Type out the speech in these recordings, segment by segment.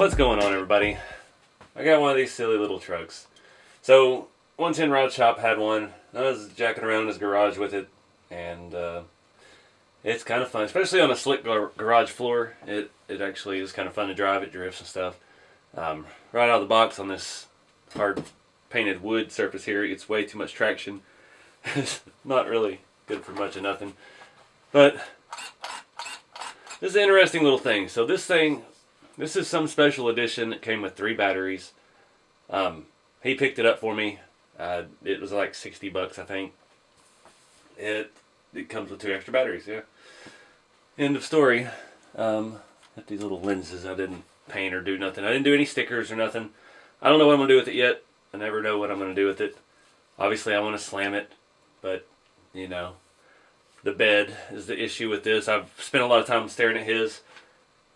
What's going on, everybody? I got one of these silly little trucks. So 110 Rod Shop had one. I was jacking around in his garage with it, and it's kind of fun, especially on a slick garage floor. It actually is kind of fun to drive. It drifts and stuff. Right out of the box on this hard painted wood surface here, it gets way too much traction. It's not really good for much of nothing. But this is an interesting little thing. So this is some special edition that came with 3 batteries. He picked it up for me. It was like $60, I think. It comes with 2 extra batteries, yeah. End of story. Got these little lenses I didn't paint or do nothing. I didn't do any stickers or nothing. I don't know what I'm going to do with it yet. I never know what I'm going to do with it. Obviously I want to slam it, but you know, the bed is the issue with this. I've spent a lot of time staring at his.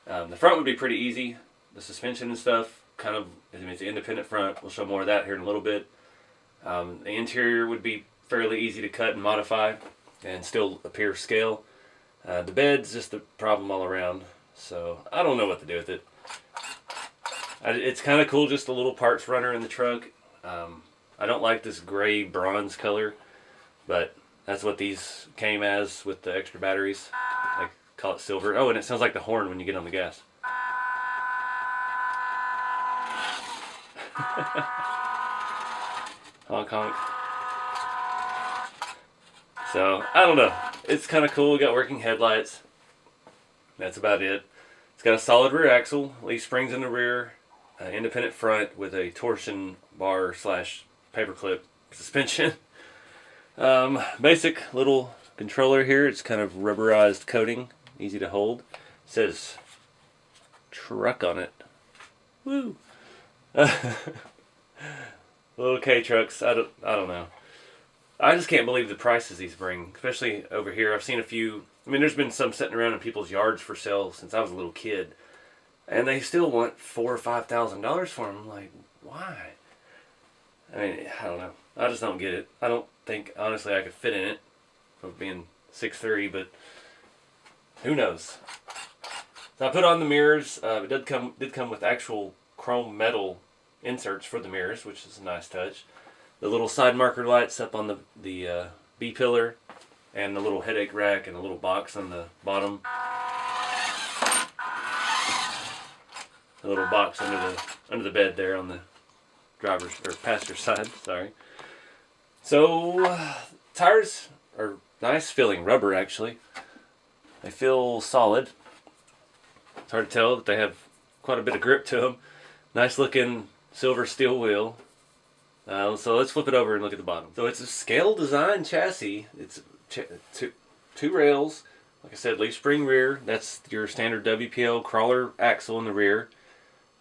The front would be pretty easy. The suspension and stuff, kind of, it's an independent front. We'll show more of that here in a little bit. The interior would be fairly easy to cut and modify and still appear scale. The bed's just a problem all around, so I don't know what to do with it. It's kind of cool, just a little parts runner in the truck. I don't like this gray bronze color, but that's what these came as with the extra batteries. I call it silver. Oh, and it sounds like the horn when you get on the gas. Honk honk. So, I don't know. It's kind of cool. We got working headlights. That's about it. It's got a solid rear axle, leaf springs in the rear, independent front with a torsion bar / paperclip suspension. Basic little controller here. It's kind of rubberized coating, easy to hold. It says truck on it. Woo! Little K trucks. I don't know. I just can't believe the prices these bring, especially over here. I've seen a few. I mean, there's been some sitting around in people's yards for sale since I was a little kid, and they still want $4,000 or $5,000 for them. I'm like, why? I mean, I don't know. I just don't get it. I don't think, honestly, I could fit in it, of being 6'3", but who knows? So I put on the mirrors. It did come with actual chrome metal inserts for the mirrors, which is a nice touch. The little side marker lights up on the B pillar, and the little headache rack and a little box on the bottom. A little box under the bed there on the driver's or passenger side. Sorry. So tires are nice feeling rubber, actually. They feel solid. It's hard to tell that they have quite a bit of grip to them. Nice looking silver steel wheel. So let's flip it over and look at the bottom. So it's a scale design chassis. It's two rails. Like I said, leaf spring rear. That's your standard WPL crawler axle in the rear.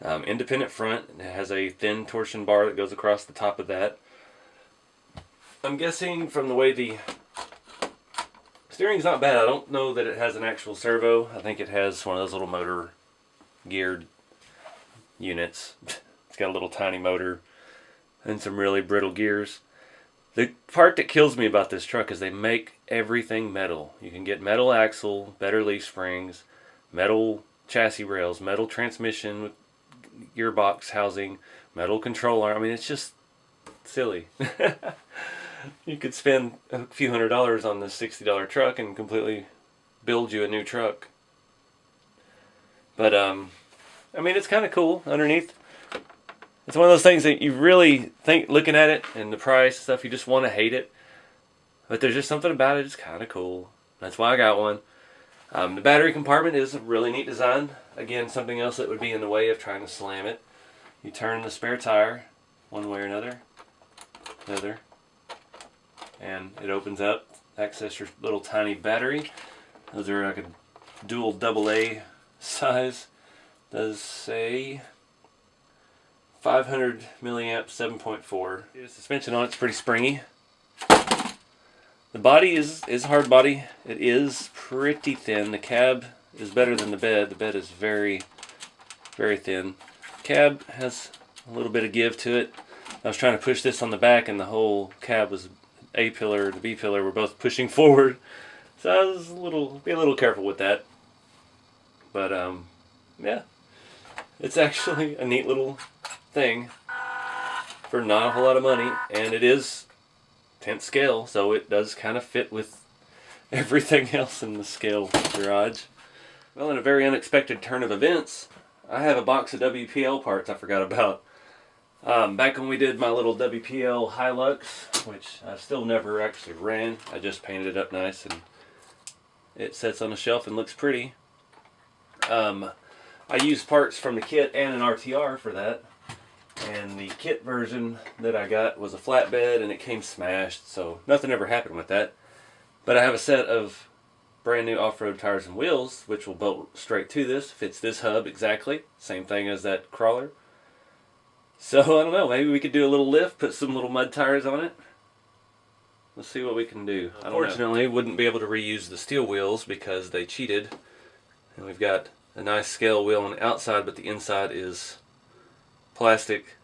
Independent front. It has a thin torsion bar that goes across the top of that. I'm guessing from the way the steering's not bad. I don't know that it has an actual servo. I think it has one of those little motor geared units. It's got a little tiny motor and some really brittle gears. The part that kills me about this truck is they make everything metal. You can get metal axle, better leaf springs, metal chassis rails, metal transmission with gearbox housing, metal control arm. I mean, it's just silly. You could spend a few $100s on this $60 truck and completely build you a new truck. But, I mean, it's kind of cool underneath. It's one of those things that you really think, looking at it and the price stuff, you just want to hate it. But there's just something about it. It's kind of cool. That's why I got one. The battery compartment is a really neat design. Again, something else that would be in the way of trying to slam it. You turn the spare tire one way or another, and it opens up. Access your little tiny battery. Those are like a dual AA size. Does say 500 milliamp 7.4. The suspension on it's pretty springy. The body is hard body. It is pretty thin. The cab is better than the bed. The bed is very, very thin. Cab has a little bit of give to it. I was trying to push this on the back, and the whole cab was A pillar and the B pillar were both pushing forward. So I was be a little careful with that. But yeah, It's actually a neat little thing for not a whole lot of money, and it is 10th scale, so it does kind of fit with everything else in the scale garage. Well, in a very unexpected turn of events, I have a box of WPL parts I forgot about. Back when we did my little WPL Hilux, which I still never actually ran, I just painted it up nice and it sits on a shelf and looks pretty. I used parts from the kit and an RTR for that. And the kit version that I got was a flatbed and it came smashed, so nothing ever happened with that. But I have a set of brand new off-road tires and wheels, which will bolt straight to this. Fits this hub exactly. Same thing as that crawler. So I don't know, maybe we could do a little lift, put some little mud tires on it. Let's see what we can do. Unfortunately, wouldn't be able to reuse the steel wheels because they cheated. And we've got a nice scale wheel on the outside, but the inside is plastic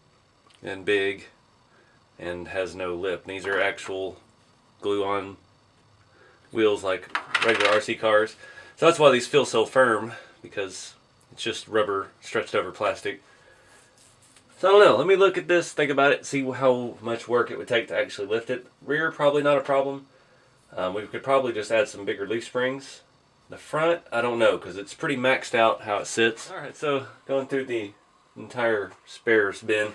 and big and has no lip. And these are actual glue-on wheels like regular RC cars. So that's why these feel so firm, because it's just rubber stretched over plastic. So I don't know, let me look at this, think about it, see how much work it would take to actually lift it. Rear, probably not a problem. We could probably just add some bigger leaf springs. The front, I don't know, because it's pretty maxed out how it sits. Alright, so going through the entire spares bin.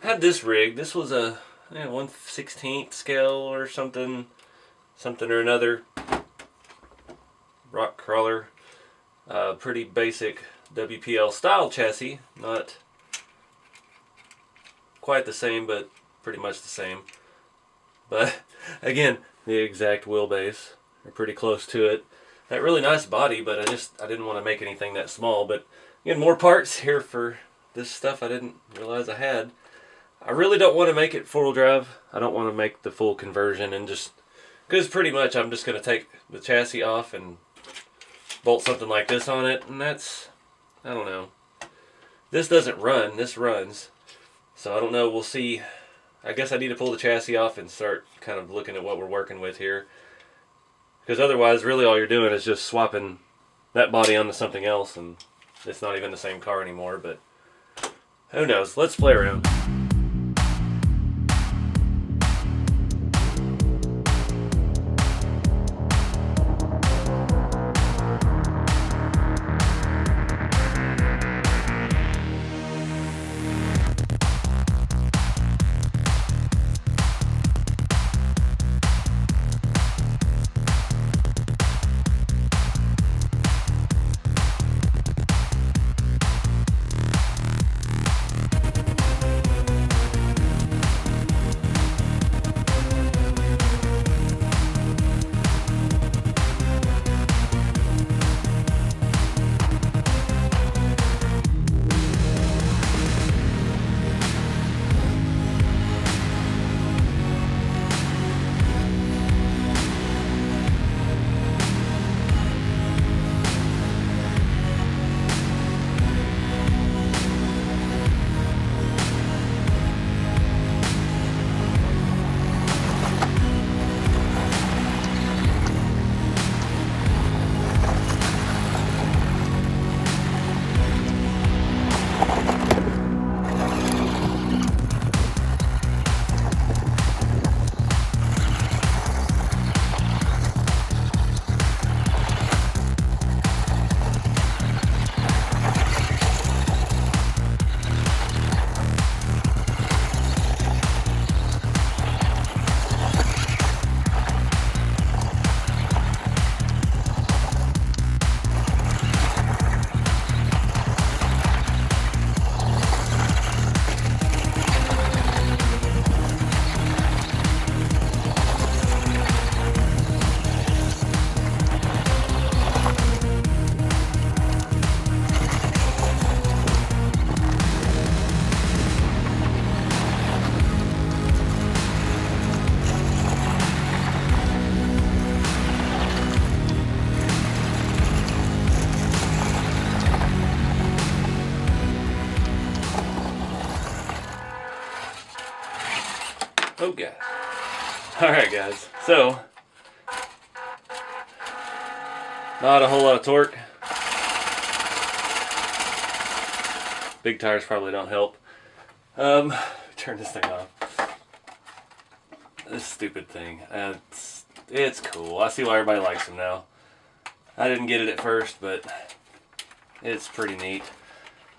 I had this rig. This was a 1/16 scale or something or another. Rock crawler. Pretty basic WPL style chassis. Not quite the same, but pretty much the same. But again, the exact wheelbase, or pretty close to it. That really nice body, but I didn't want to make anything that small. But again, more parts here for this stuff I didn't realize I had. I really don't want to make it four-wheel drive. I don't want to make the full conversion, and just because pretty much I'm just going to take the chassis off and bolt something like this on it, and that's, I don't know. This doesn't run, this runs. So I don't know, we'll see. I guess I need to pull the chassis off and start kind of looking at what we're working with here. Because otherwise, really all you're doing is just swapping that body onto something else, and it's not even the same car anymore, but who knows? Let's play around. Oh god. Alright guys, so not a whole lot of torque. Big tires probably don't help. Turn this thing off. This stupid thing. It's cool. I see why everybody likes them now. I didn't get it at first, but it's pretty neat.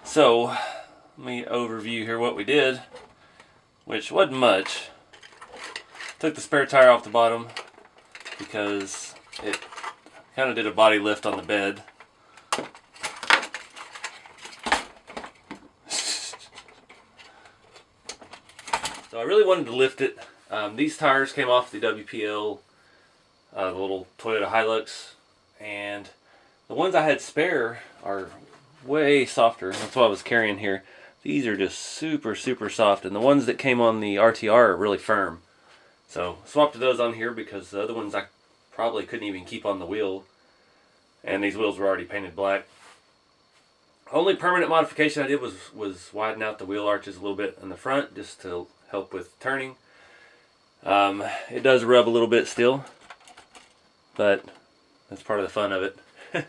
So, let me overview here what we did, which wasn't much. Took the spare tire off the bottom because it kind of did a body lift on the bed. So I really wanted to lift it. These tires came off the WPL, the little Toyota Hilux, and the ones I had spare are way softer. That's what I was carrying here. These are just super, super soft, and the ones that came on the RTR are really firm. So swapped those on here because the other ones I probably couldn't even keep on the wheel, and these wheels were already painted black. Only permanent modification I did was widen out the wheel arches a little bit in the front just to help with turning. It does rub a little bit still, but that's part of the fun of it. And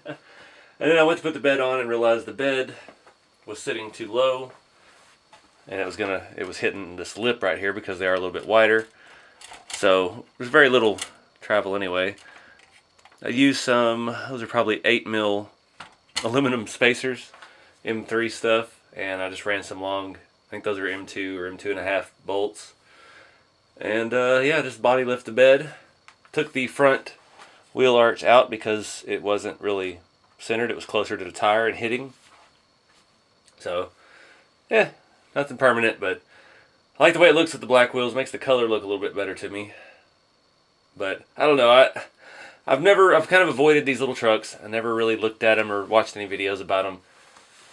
then I went to put the bed on and realized the bed was sitting too low, and it was hitting this lip right here because they are a little bit wider. So there's very little travel anyway. I used those are probably 8mm aluminum spacers, M3 stuff, and I just ran some long, I think those are M2 or M2.5 bolts. And yeah, just body lift the bed. Took the front wheel arch out because it wasn't really centered. It was closer to the tire and hitting. So, yeah, nothing permanent, but I like the way it looks with the black wheels. Makes the color look a little bit better to me. But I don't know. I've kind of avoided these little trucks. I never really looked at them or watched any videos about them.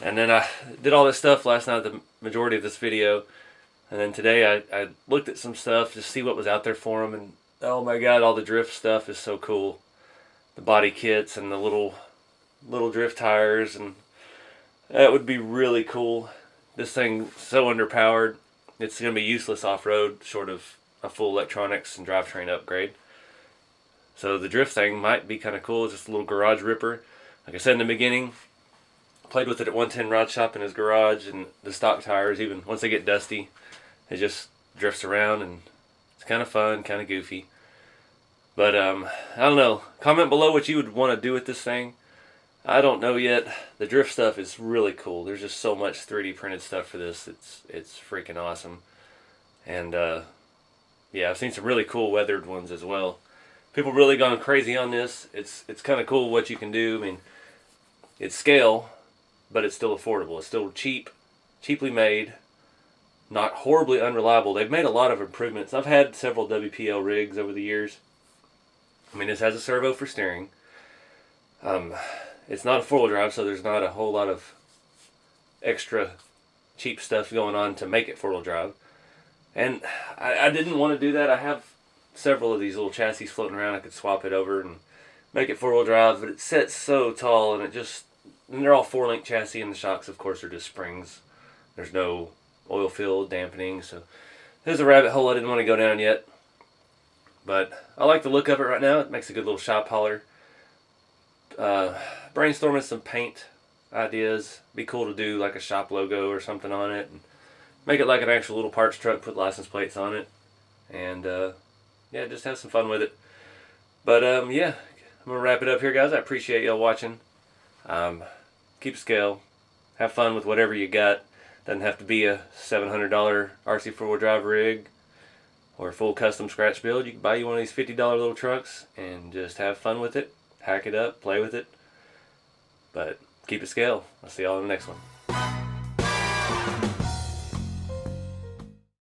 And then I did all this stuff last night, the majority of this video. And then today I looked at some stuff to see what was out there for them. And oh my God, all the drift stuff is so cool. The body kits and the little drift tires, and that would be really cool. This thing's so underpowered, it's going to be useless off-road short of a full electronics and drivetrain upgrade. So the drift thing might be kind of cool. It's just a little garage ripper. Like I said in the beginning, played with it at 110 Rod Shop in his garage, and the stock tires, even once they get dusty, it just drifts around, and it's kind of fun, kind of goofy. But I don't know. Comment below what you would want to do with this thing. I don't know yet. The drift stuff is really cool. There's just so much 3D printed stuff for this. It's freaking awesome. And yeah, I've seen some really cool weathered ones as well. People really gone crazy on this. It's kind of cool what you can do. I mean, it's scale, but it's still affordable. It's still cheaply made, not horribly unreliable. They've made a lot of improvements. I've had several WPL rigs over the years. I mean, this has a servo for steering. It's not a four-wheel drive, so there's not a whole lot of extra cheap stuff going on to make it four-wheel drive. And I didn't want to do that. I have several of these little chassis floating around. I could swap it over and make it four-wheel drive, but it sits so tall, and they're all 4-link chassis, and the shocks, of course, are just springs. There's no oil fill dampening, so there's a rabbit hole I didn't want to go down yet. But I like the look of it right now. It makes a good little shop hauler. Brainstorming some paint ideas. Be cool to do like a shop logo or something on it, and make it like an actual little parts truck, put license plates on it, and yeah, just have some fun with it. But yeah, I'm going to wrap it up here, guys. I appreciate y'all watching. Keep scale. Have fun with whatever you got. Doesn't have to be a $700 RC four-wheel drive rig or a full custom scratch build. You can buy you one of these $50 little trucks and just have fun with it. Hack it up, play with it. But keep it scale. I'll see y'all in the next one.